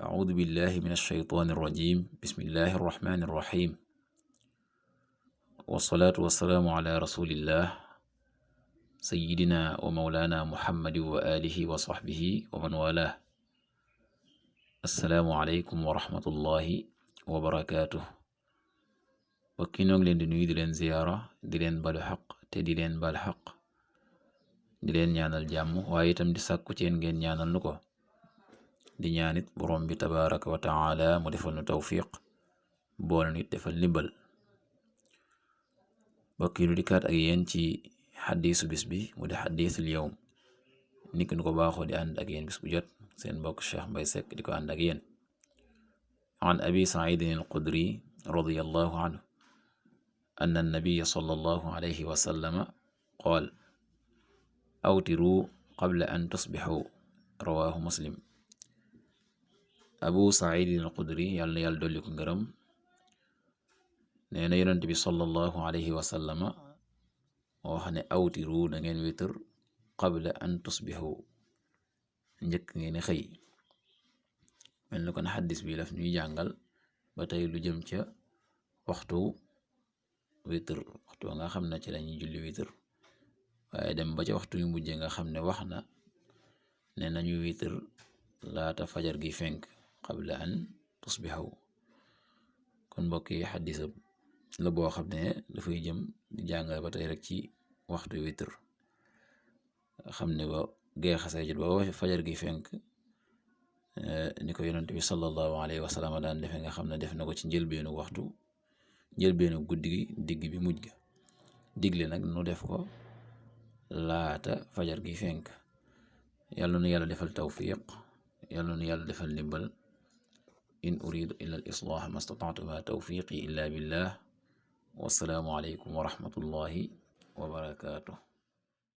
أعوذ بالله من الشيطان الرجيم بسم الله الرحمن الرحيم والصلاة والسلام على رسول الله سيدنا ومولانا محمد وآله وصحبه ومن والاه السلام عليكم ورحمة الله وبركاته bokki noo ngi leen di nuyu di leen ziyaara di leen balu xaq te di leen bal xaq di leen ñaanal jàmm waaye itam di sàkku ci yéen ngeen ñaanal nu ko di ñaanit borom bi tabaraka wa taala mu defal nu tawfiq boole nit defal ndimbal bokki nu dikkaat ak yéen ci xadiisu bis bi mu di xadiisul yawm niki nu ko baaxoo di ànd ak yéen bis bu jot seen mbokk Cheikh Mbay Seck di ko ànd ak yéen an abi saidin al qudri radiyallahu anhu أن النبي صلى الله عليه وسلم قال أوتروا قبل أن تصبحوا رواه مسلم أبو سعيد الخدري yàlla dolli ko ngërëm nee na yonent bi sallallahu alayhi wa sallam wax ne awtiru da ngeen witr qabla an tusbixu njëkk ngeen xëy mel ni kon xaddis bi daf ñuy jàngal ba tey lu jëm ca waxtu witr waxtu nga xam ne ci lañuy julli witr waaye dem ba ca waxtu yu mujje nga xam ne wax na ne nañu witr laata fajar gi fenk qabla an tusbixaw kon mbokk yi xaddisa la boo xam ne dafay jëm di jàngale ba tey rek ci waxtu witr xam ne ba geexasee jot ba fajar gi fenk ni ko yonent bi sallallahu alayhi wa sallam daan defe nga xam ne def na ko ci njëlbeenu waxtu njëlbeenu guddi gi digg bi mujj ga digle nag nu def ko laata fajar gi fenk yàlla nu yàlla defal tawfiq yàlla nu yàlla defal ndimbal in uridu illa al islaah ma stata'tu ma tawfiqi illa billah wassalaamu alaykum wa rahmatullahi wa barakatuh